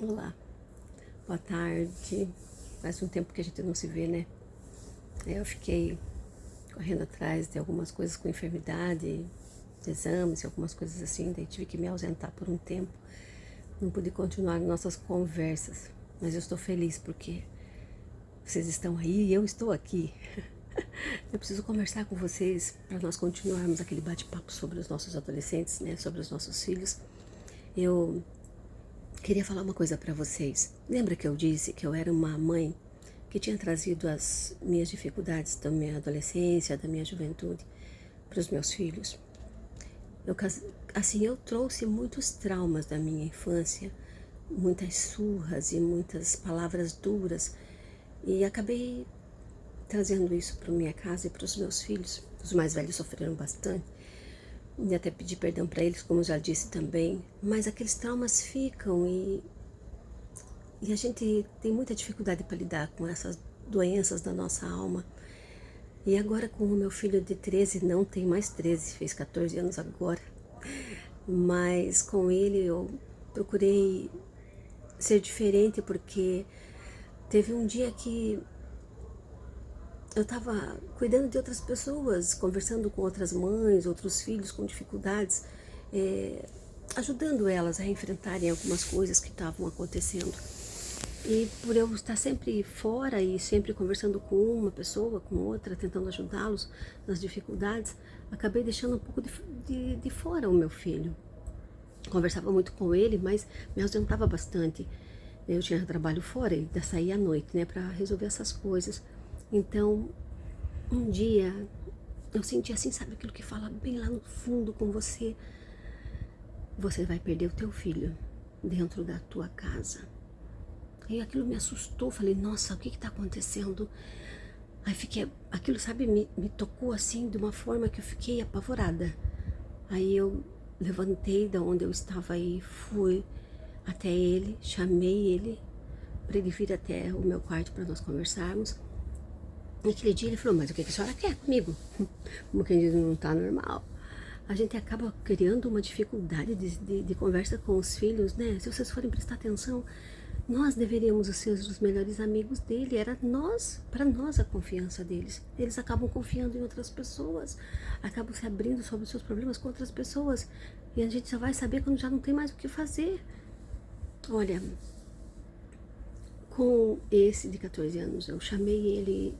Olá, boa tarde. Faz um tempo que a gente não se vê, né? Eu fiquei correndo atrás de algumas coisas com enfermidade, de exames e algumas coisas assim, daí tive que me ausentar por um tempo. Não pude continuar nossas conversas, mas eu estou feliz porque vocês estão aí e eu estou aqui. Eu preciso conversar com vocês para nós continuarmos aquele bate-papo sobre os nossos adolescentes, né? Sobre os nossos filhos. Eu queria falar uma coisa para vocês. Lembra que eu disse que eu era uma mãe que tinha trazido as minhas dificuldades da minha adolescência, da minha juventude para os meus filhos? Eu trouxe muitos traumas da minha infância, muitas surras e muitas palavras duras, e acabei trazendo isso para minha casa e para os meus filhos. Os mais velhos sofreram bastante, e até pedi perdão para eles, como eu já disse também, mas aqueles traumas ficam e a gente tem muita dificuldade para lidar com essas doenças da nossa alma. E agora com o meu filho de 13, não tem mais 13, fez 14 anos agora, mas com ele eu procurei ser diferente porque teve um dia que eu estava cuidando de outras pessoas, conversando com outras mães, outros filhos com dificuldades, ajudando elas a enfrentarem algumas coisas que estavam acontecendo. E por eu estar sempre fora e sempre conversando com uma pessoa, com outra, tentando ajudá-los nas dificuldades, acabei deixando um pouco de fora o meu filho. Conversava muito com ele, mas me ausentava bastante. Eu tinha trabalho fora e saía à noite, né, para resolver essas coisas. Então, um dia, eu senti assim, sabe aquilo que fala bem lá no fundo com você? Você vai perder o teu filho dentro da tua casa. E aquilo me assustou, falei, nossa, o que está acontecendo? Aí fiquei, aquilo, sabe, me tocou assim de uma forma que eu fiquei apavorada. Aí eu levantei da onde eu estava e fui até ele, chamei ele para ele vir até o meu quarto para nós conversarmos. Naquele dia ele falou, mas o que a senhora quer comigo? Como quem diz, não está normal. A gente acaba criando uma dificuldade de conversa com os filhos, né? Se vocês forem prestar atenção, nós deveríamos ser os melhores amigos dele, era nós, para nós a confiança deles. Eles acabam confiando em outras pessoas, acabam se abrindo sobre os seus problemas com outras pessoas, e a gente só vai saber quando já não tem mais o que fazer. Olha, com esse de 14 anos, eu chamei ele,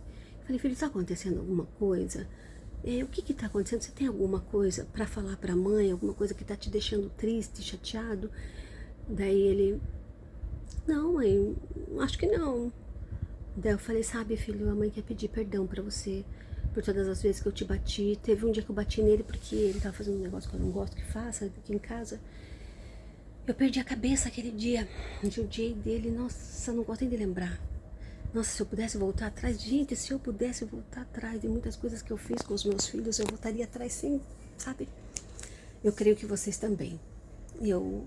falei, filho, está acontecendo alguma coisa? O que está acontecendo? Você tem alguma coisa para falar para a mãe, alguma coisa que está te deixando triste, chateado? Daí ele, não, mãe, acho que não. Daí eu falei, sabe, filho, a mãe quer pedir perdão pra você por todas as vezes que eu te bati. Teve um dia que eu bati nele porque ele tava fazendo um negócio que eu não gosto que faça aqui em casa. Eu perdi a cabeça aquele dia, judiei dele, nossa, não gosto nem de lembrar. Nossa, se eu pudesse voltar atrás, gente, se eu pudesse voltar atrás de muitas coisas que eu fiz com os meus filhos, eu voltaria atrás sim, sabe? Eu creio que vocês também. Eu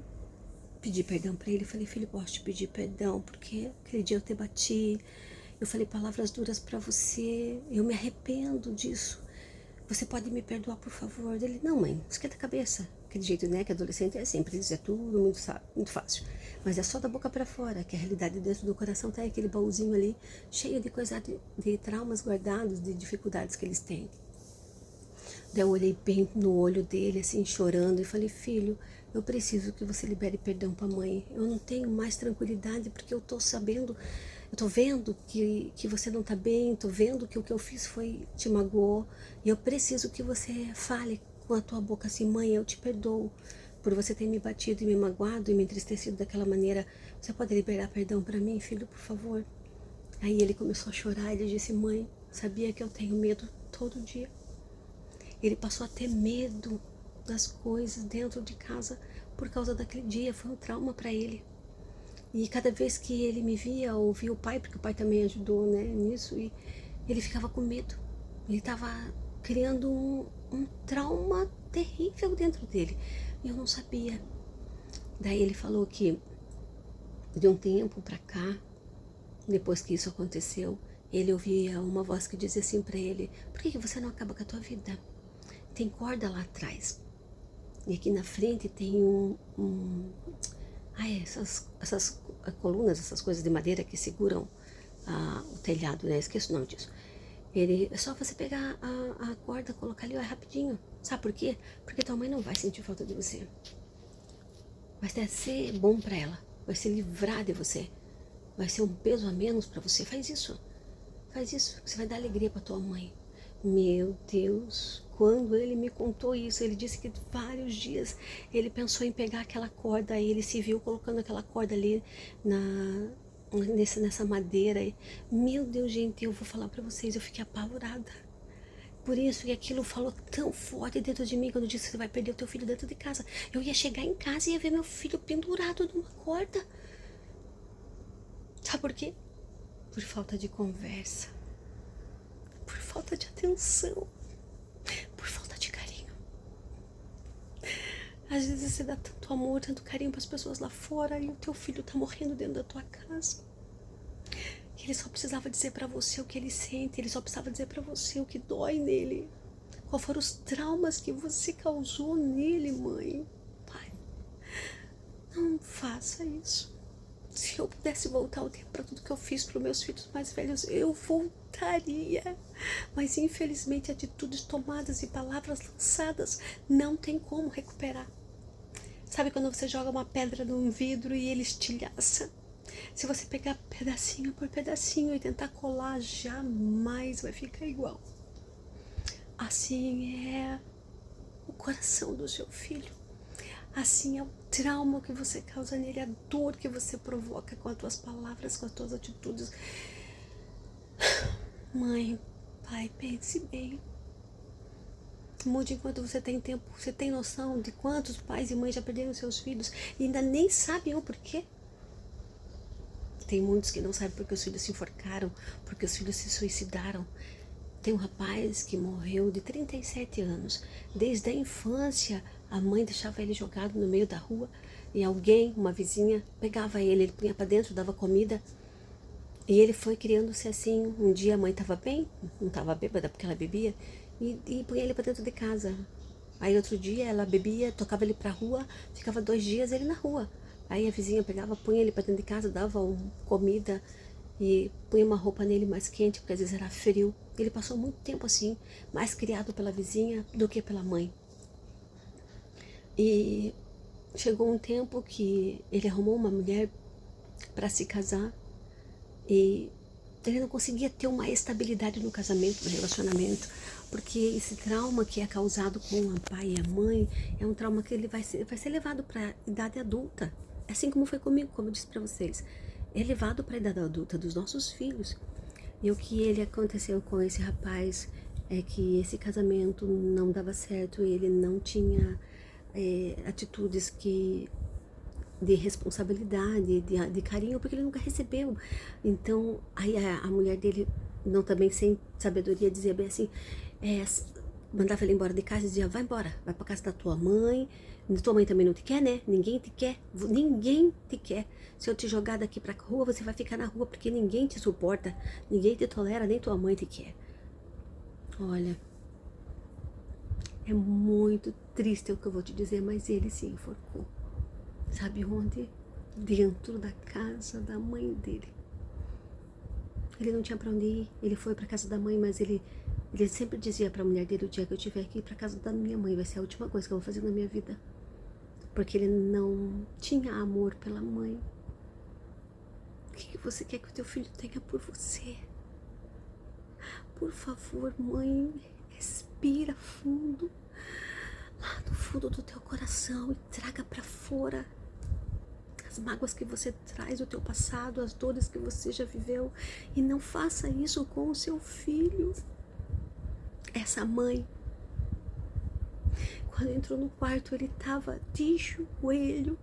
pedi perdão pra ele, falei, filho, posso te pedir perdão, porque aquele dia eu te bati, eu falei palavras duras pra você, eu me arrependo disso, você pode me perdoar, por favor? Ele, não, mãe, esquenta a cabeça. Aquele jeito, né, que adolescente é assim, pra eles é tudo muito fácil, mas é só da boca pra fora, que a realidade dentro do coração tá aí, aquele baúzinho ali, cheio de coisa, de traumas guardados, de dificuldades que eles têm. Daí eu olhei bem no olho dele, assim, chorando, e falei, filho, eu preciso que você libere perdão pra mãe. Eu não tenho mais tranquilidade porque eu tô sabendo, eu tô vendo que você não tá bem, tô vendo que o que eu fiz te magoou, e eu preciso que você fale com a tua boca assim, mãe, eu te perdoo por você ter me batido e me magoado e me entristecido daquela maneira. Você pode liberar perdão pra mim, filho, por favor? Aí ele começou a chorar, ele disse, mãe, sabia que eu tenho medo todo dia? Ele passou a ter medo das coisas dentro de casa por causa daquele dia, foi um trauma para ele. E cada vez que ele me via, ou via o pai, porque o pai também ajudou, né, nisso, e ele ficava com medo. Ele estava criando um trauma terrível dentro dele. E eu não sabia. Daí ele falou que de um tempo para cá, depois que isso aconteceu, ele ouvia uma voz que dizia assim para ele, por que você não acaba com a tua vida? Tem corda lá atrás. E aqui na frente tem Essas colunas, essas coisas de madeira que seguram o telhado, né? Esqueço o nome disso. É só você pegar a corda, colocar ali, ó, é rapidinho. Sabe por quê? Porque tua mãe não vai sentir falta de você. Vai ser bom pra ela. Vai se livrar de você. Vai ser um peso a menos pra você. Faz isso. Faz isso. Você vai dar alegria pra tua mãe. Meu Deus, quando ele me contou isso, ele disse que vários dias ele pensou em pegar aquela corda, aí ele se viu colocando aquela corda ali nessa madeira. Meu Deus, gente, eu vou falar pra vocês, eu fiquei apavorada. Por isso que aquilo falou tão forte dentro de mim, quando disse que você vai perder o teu filho dentro de casa. Eu ia chegar em casa e ia ver meu filho pendurado numa corda. Sabe por quê? Por falta de conversa. Por falta de atenção, por falta de carinho. Às vezes você dá tanto amor, tanto carinho para as pessoas lá fora e o teu filho tá morrendo dentro da tua casa. Ele só precisava dizer para você o que ele sente, ele só precisava dizer para você o que dói nele. Quais foram os traumas que você causou nele, mãe? Pai, não faça isso. Se eu pudesse voltar o tempo para tudo que eu fiz para os meus filhos mais velhos, eu voltaria. Mas infelizmente atitudes tomadas e palavras lançadas não tem como recuperar. Sabe quando você joga uma pedra num vidro e ele estilhaça? Se você pegar pedacinho por pedacinho e tentar colar, jamais vai ficar igual. Assim é o coração do seu filho. Assim é o trauma que você causa nele, a dor que você provoca com as tuas palavras, com as tuas atitudes. Mãe, pai, pense bem. Mude enquanto você tem tempo. Você tem noção de quantos pais e mães já perderam seus filhos e ainda nem sabem o porquê? Tem muitos que não sabem porque os filhos se enforcaram, porque os filhos se suicidaram. Tem um rapaz que morreu de 37 anos. Desde a infância, a mãe deixava ele jogado no meio da rua e alguém, uma vizinha, pegava ele punha para dentro, dava comida. E ele foi criando-se assim. Um dia a mãe estava bem, não estava bêbada porque ela bebia, e punha ele para dentro de casa. Aí outro dia ela bebia, tocava ele para a rua, ficava 2 dias ele na rua. Aí a vizinha pegava, punha ele para dentro de casa, dava comida e punha uma roupa nele mais quente, porque às vezes era frio. Ele passou muito tempo assim, mais criado pela vizinha do que pela mãe. E chegou um tempo que ele arrumou uma mulher para se casar e ele não conseguia ter uma estabilidade no casamento, no relacionamento, porque esse trauma que é causado com o pai e a mãe é um trauma que ele vai ser levado para a idade adulta. Assim como foi comigo, como eu disse para vocês. É levado para a idade adulta dos nossos filhos. E o que aconteceu com esse rapaz é que esse casamento não dava certo, ele não tinha atitudes de responsabilidade, de carinho, porque ele nunca recebeu. Então, aí a mulher dele, não também sem sabedoria, dizia bem assim, mandava ele embora de casa e dizia, vai embora, vai pra casa da tua mãe também não te quer, né? Ninguém te quer, ninguém te quer. Se eu te jogar daqui pra rua, você vai ficar na rua, porque ninguém te suporta, ninguém te tolera, nem tua mãe te quer. Olha, é muito triste o que eu vou te dizer, mas ele se enforcou. Sabe onde? Dentro da casa da mãe dele. Ele não tinha pra onde ir, ele foi pra casa da mãe, mas ele sempre dizia pra mulher dele, o dia que eu tiver que ir pra casa da minha mãe, vai ser a última coisa que eu vou fazer na minha vida. Porque ele não tinha amor pela mãe. O que você quer que o teu filho tenha por você? Por favor, mãe, respira fundo, lá no fundo do teu coração e traga pra fora as mágoas que você traz do teu passado, as dores que você já viveu, e não faça isso com o seu filho. Essa mãe, quando entrou no quarto, ele estava de joelho,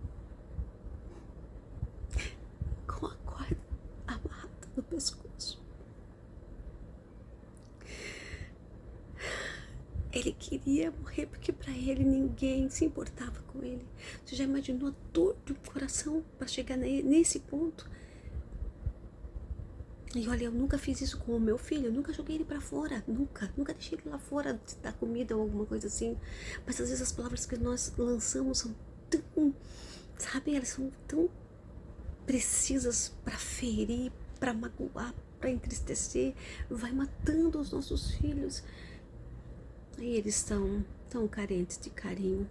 com a corda amarrada no pescoço. Ele queria morrer porque para ele ninguém se importava com ele. Você já imaginou a dor do coração para chegar nesse ponto? E olha, eu nunca fiz isso com o meu filho, eu nunca joguei ele pra fora, nunca deixei ele lá fora dar comida ou alguma coisa assim. Mas às vezes as palavras que nós lançamos são tão Sabe, elas são tão precisas para ferir, para magoar, para entristecer, vai matando os nossos filhos. E eles estão tão carentes de carinho.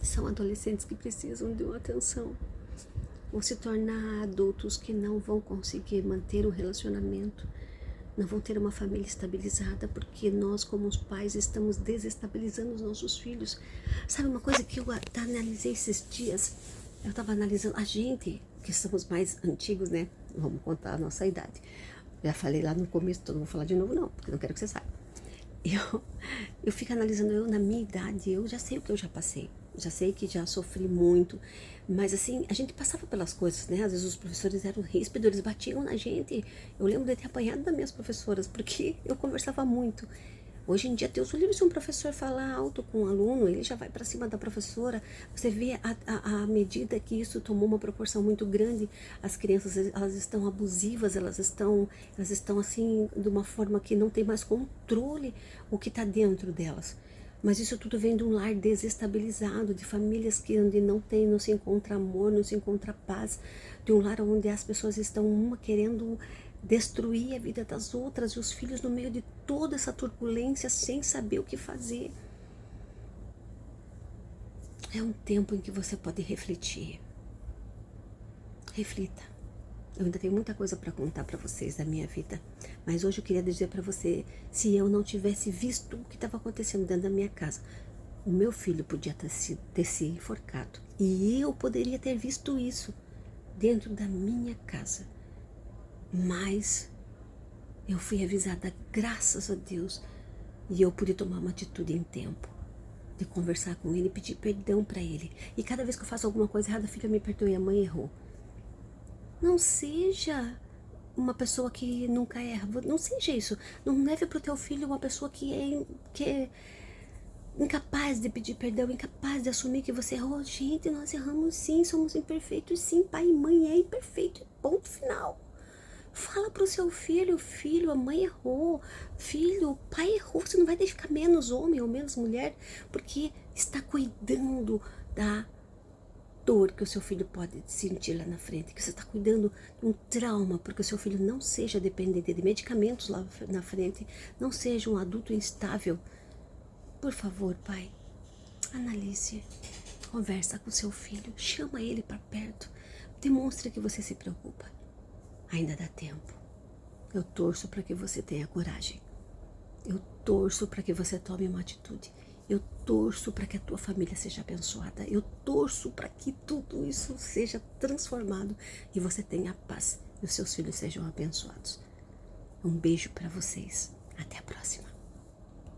São adolescentes que precisam de uma atenção. Vão se tornar adultos que não vão conseguir manter um relacionamento, não vão ter uma família estabilizada, porque nós, como os pais, estamos desestabilizando os nossos filhos. Sabe uma coisa que eu analisei esses dias? Eu estava analisando, a gente, que somos mais antigos, né? Vamos contar a nossa idade. Já falei lá no começo, então não vou falar de novo não, porque não quero que você saiba. Eu fico analisando, eu na minha idade, eu já sei o que eu já passei. Já sei que já sofri muito, mas assim, a gente passava pelas coisas, né? Às vezes os professores eram ríspidos, eles batiam na gente. Eu lembro de ter apanhado das minhas professoras, porque eu conversava muito. Hoje em dia, Deus o livre, se um professor falar alto com um aluno, ele já vai para cima da professora. Você vê a medida que isso tomou uma proporção muito grande. As crianças, elas estão abusivas, elas estão assim, de uma forma que não tem mais controle o que está dentro delas. Mas isso tudo vem de um lar desestabilizado, de famílias que onde não se encontra amor, não se encontra paz, de um lar onde as pessoas estão uma querendo destruir a vida das outras e os filhos no meio de toda essa turbulência sem saber o que fazer. É um tempo em que você pode refletir. Reflita. Eu ainda tenho muita coisa para contar para vocês da minha vida, mas hoje eu queria dizer para você, se eu não tivesse visto o que estava acontecendo dentro da minha casa, o meu filho podia ter se enforcado e eu poderia ter visto isso dentro da minha casa. Mas eu fui avisada, graças a Deus, e eu pude tomar uma atitude em tempo, de conversar com ele, pedir perdão para ele. E cada vez que eu faço alguma coisa errada, filha, me perdoe, a mãe errou. Não seja uma pessoa que nunca erra, não seja isso. Não leve para o teu filho uma pessoa que é incapaz de pedir perdão, incapaz de assumir que você errou. Gente, nós erramos sim, somos imperfeitos sim, pai e mãe é imperfeito, ponto final. Fala pro seu filho, filho, a mãe errou, filho, o pai errou, você não vai ficar menos homem ou menos mulher, porque está cuidando da dor que o seu filho pode sentir lá na frente, que você está cuidando de um trauma, porque o seu filho não seja dependente de medicamentos lá na frente, não seja um adulto instável. Por favor, pai, analise, conversa com seu filho, chama ele para perto, demonstre que você se preocupa. Ainda dá tempo. Eu torço para que você tenha coragem. Eu torço para que você tome uma atitude. Eu torço para que a tua família seja abençoada. Eu torço para que tudo isso seja transformado e você tenha paz e os seus filhos sejam abençoados. Um beijo para vocês. Até a próxima.